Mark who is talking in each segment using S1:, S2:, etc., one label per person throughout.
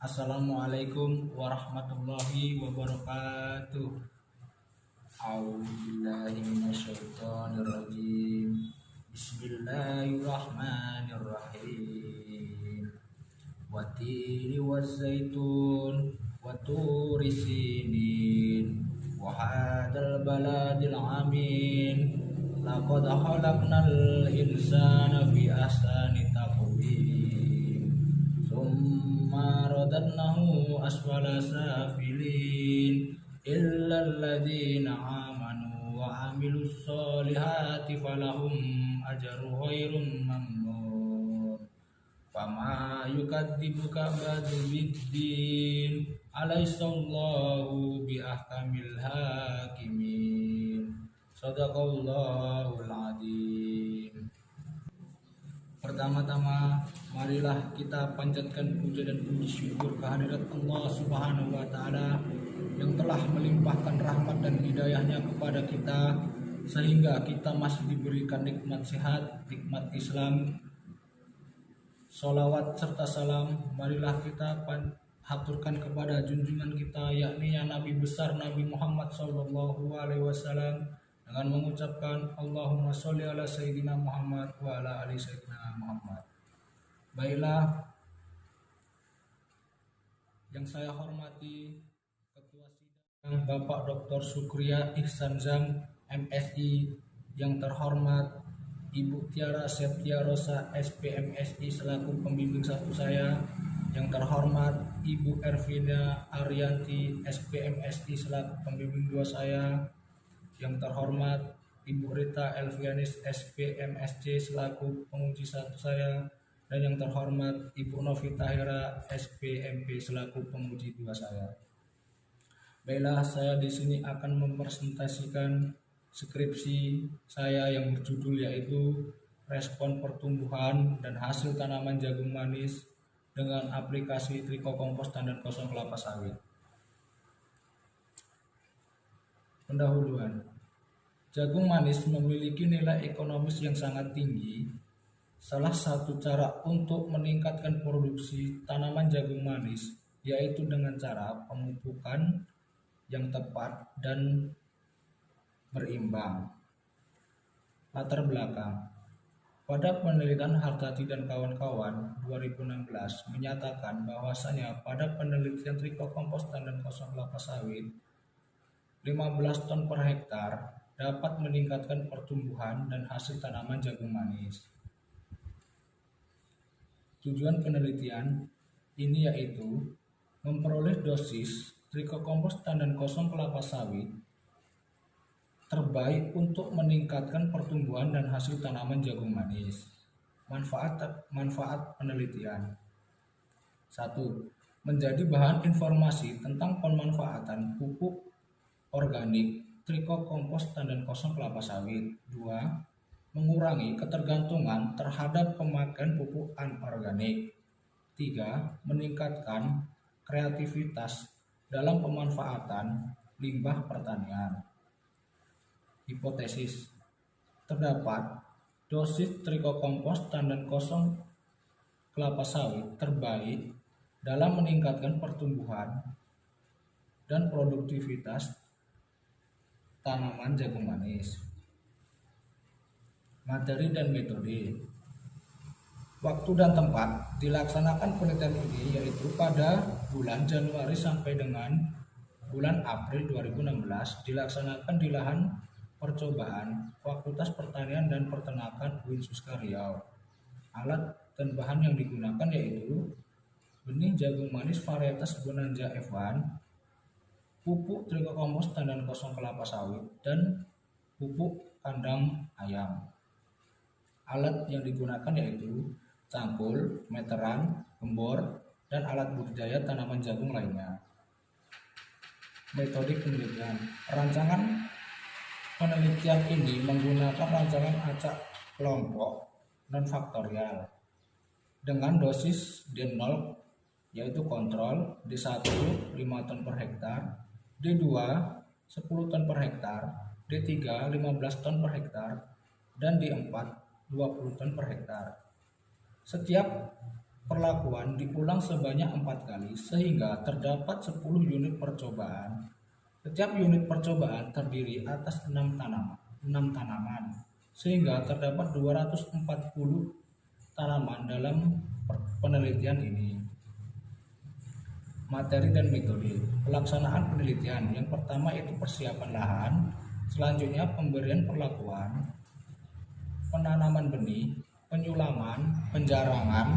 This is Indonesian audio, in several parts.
S1: Assalamualaikum warahmatullahi wabarakatuh. A'udzubillahi minasyaitonirrajim. Bismillahirrahmanirrahim. Watiri wazzaitun waturi sinin wa hadzal baladil amin. Laqad khalaqnal insana fi ahsani taqwim. Summa radadnahu asfala safilin illa alladhina amanu wa amilus solihati falahum ajru ghairum mamnun. Fama yukadzibuka ba'du biddin alaihissallahu bi ahkamil hakimin. Shadaqallahul adzim. Pertama-tama, marilah kita panjatkan puja dan puji syukur kehadirat Allah Subhanahu wa Ta'ala yang telah melimpahkan rahmat dan hidayahnya kepada kita sehingga kita masih diberikan nikmat sehat, nikmat Islam. Sholawat serta salam marilah kita haturkan kepada junjungan kita, yakni Nabi besar Nabi Muhammad Sallallahu Alaihi Wasallam, dengan mengucapkan Allahumma sholli ala Sayyidina Muhammad wa ala ali Sayyidina Muhammad. Baiklah, yang saya hormati Ketua Sidang Bapak Dr. Sukriya Ihsan Zam MSI, yang terhormat Ibu Tiara Septia Rosa SPMSI selaku pembimbing satu saya, yang terhormat Ibu Ervina Arianti SPMSI selaku pembimbing dua saya, yang terhormat Ibu Rita Elvianis SPMSC selaku penguji satu saya, dan yang terhormat Ibu Novita Hera SPMP selaku penguji dua saya. Baiklah, saya di sini akan mempresentasikan skripsi saya yang berjudul yaitu Respon Pertumbuhan dan Hasil Tanaman Jagung Manis dengan aplikasi trikokompostan dan kosong kelapa sawit. Pendahuluan. Jagung manis memiliki nilai ekonomis yang sangat tinggi. Salah satu cara untuk meningkatkan produksi tanaman jagung manis yaitu dengan cara pemupukan yang tepat dan berimbang. Latar belakang. Pada penelitian Hartati dan kawan-kawan 2016 menyatakan bahwasanya pada penelitian trikokompostan dan kosong kelapa sawit 15 ton per hektar dapat meningkatkan pertumbuhan dan hasil tanaman jagung manis. Tujuan penelitian ini yaitu memperoleh dosis trikokompostan dan kosong kelapa sawit terbaik untuk meningkatkan pertumbuhan dan hasil tanaman jagung manis. Manfaat penelitian. 1. Menjadi bahan informasi tentang pemanfaatan pupuk organik, trikokompostan dan kosong kelapa sawit. 2. Mengurangi ketergantungan terhadap pemakaian pupuk anorganik. 3. Meningkatkan kreativitas dalam pemanfaatan limbah pertanian. Hipotesis. Terdapat dosis trikokompostan dan kosong kelapa sawit terbaik dalam meningkatkan pertumbuhan dan produktivitas tanaman jagung manis. Materi dan metode. Waktu dan tempat dilaksanakan penelitian ini yaitu pada bulan Januari sampai dengan bulan April 2016 dilaksanakan di lahan percobaan Fakultas Pertanian dan Peternakan UIN Suska Riau. Alat dan bahan yang digunakan yaitu benih jagung manis varietas Bonanza F1, pupuk trikokompostan dan kosong kelapa sawit, dan pupuk kandang ayam. Alat yang digunakan yaitu cangkul, meteran, gembor, dan alat budidaya tanaman jagung lainnya. Metode penelitian. Rancangan penelitian ini menggunakan rancangan acak kelompok non-faktorial dengan dosis D0 yaitu kontrol, D1 5 ton per hektar, D2 10 ton per hektar, D3 15 ton per hektar, dan D4 20 ton per hektar. Setiap perlakuan diulang sebanyak 4 kali sehingga terdapat 10 unit percobaan. Setiap unit percobaan terdiri atas 6 tanaman, sehingga terdapat 240 tanaman dalam penelitian ini. Materi dan metode pelaksanaan penelitian. Yang pertama itu persiapan lahan, selanjutnya pemberian perlakuan, penanaman benih, penyulaman, penjarangan,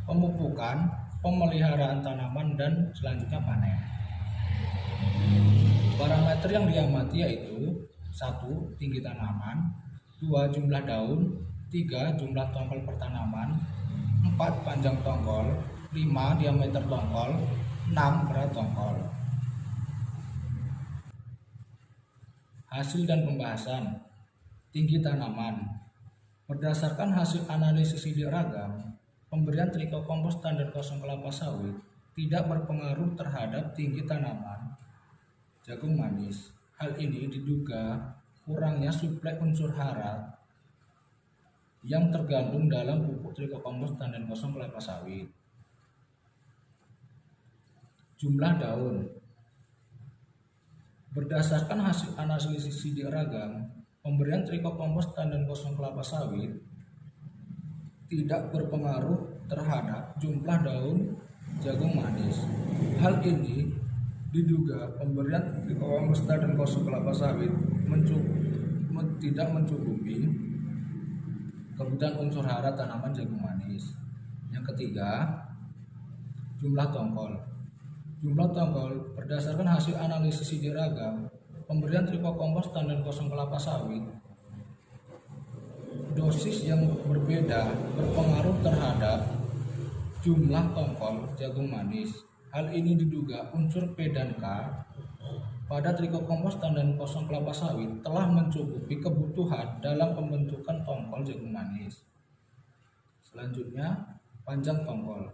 S1: pemupukan, pemeliharaan tanaman, dan selanjutnya panen. Parameter yang diamati yaitu 1. Tinggi tanaman, 2. Jumlah daun, 3. Jumlah tongkol per tanaman, 4. Panjang tongkol, 5. Diameter tongkol, 6. Berat tongkol. Hasil dan pembahasan. Tinggi tanaman. Berdasarkan hasil analisis sidik ragam, pemberian trikokompos standar kosong kelapa sawit tidak berpengaruh terhadap tinggi tanaman jagung manis. Hal ini diduga kurangnya suplai unsur hara yang tergandung dalam pupuk trikokompos standar kosong kelapa sawit. Jumlah daun. Berdasarkan hasil analisis sidik ragam, pemberian trikokompos tandan kosong kelapa sawit tidak berpengaruh terhadap jumlah daun jagung manis. Hal ini diduga pemberian trikokompos tandan kosong kelapa sawit tidak mencukupi kebutuhan unsur hara tanaman jagung manis. Yang ketiga, jumlah tongkol. Jumlah tongkol berdasarkan hasil analisis sidik ragam, pemberian trikokompos tandan kosong kelapa sawit dosis yang berbeda berpengaruh terhadap jumlah tongkol jagung manis. Hal ini diduga unsur P dan K pada trikokompos tandan kosong kelapa sawit telah mencukupi kebutuhan dalam pembentukan tongkol jagung manis. Selanjutnya, panjang tongkol.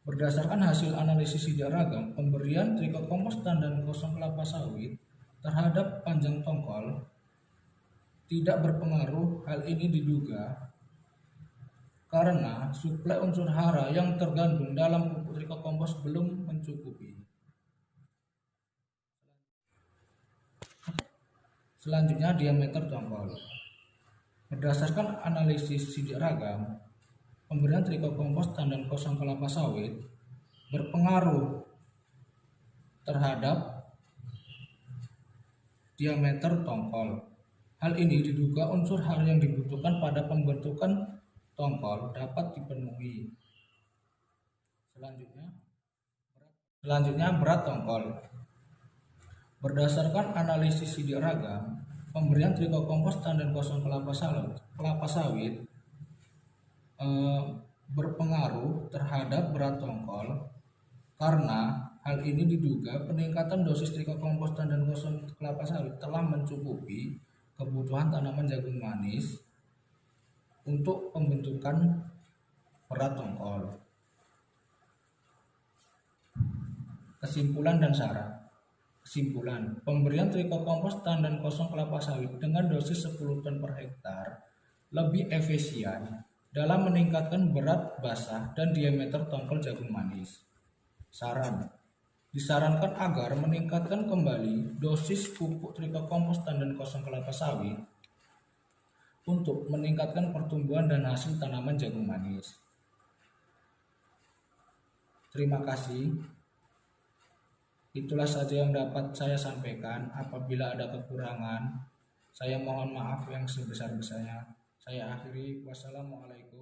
S1: Berdasarkan hasil analisis sidik ragam, pemberian trikokompos tandan kosong kelapa sawit terhadap panjang tongkol tidak berpengaruh. Hal ini diduga karena suplai unsur hara yang tergandung dalam pupuk trikokompos belum mencukupi. Selanjutnya, diameter tongkol. Berdasarkan analisis sidik ragam, pemberian trikokompos tandan kosong kelapa sawit berpengaruh terhadap diameter tongkol. Hal ini diduga unsur hara yang dibutuhkan pada pembentukan tongkol dapat dipenuhi. Selanjutnya, berat tongkol. Berdasarkan analisis sidik ragam, pemberian trikokompos tandan kosong kelapa sawit berpengaruh terhadap berat tongkol karena hal ini diduga peningkatan dosis trikokompos tandan kosong kelapa sawit telah mencukupi kebutuhan tanaman jagung manis untuk pembentukan berat tongkol. Kesimpulan dan saran. Kesimpulan, pemberian trikokompos tandan kosong kelapa sawit dengan dosis 10 ton per hektar lebih efisien dalam meningkatkan berat basah dan diameter tongkol jagung manis. Saran, disarankan agar meningkatkan kembali dosis pupuk trikokompos tandan kosong kelapa sawit untuk meningkatkan pertumbuhan dan hasil tanaman jagung manis. Terima kasih. Itulah saja yang dapat saya sampaikan. Apabila ada kekurangan, saya mohon maaf yang sebesar-besarnya. Saya akhiri. Wassalamualaikum.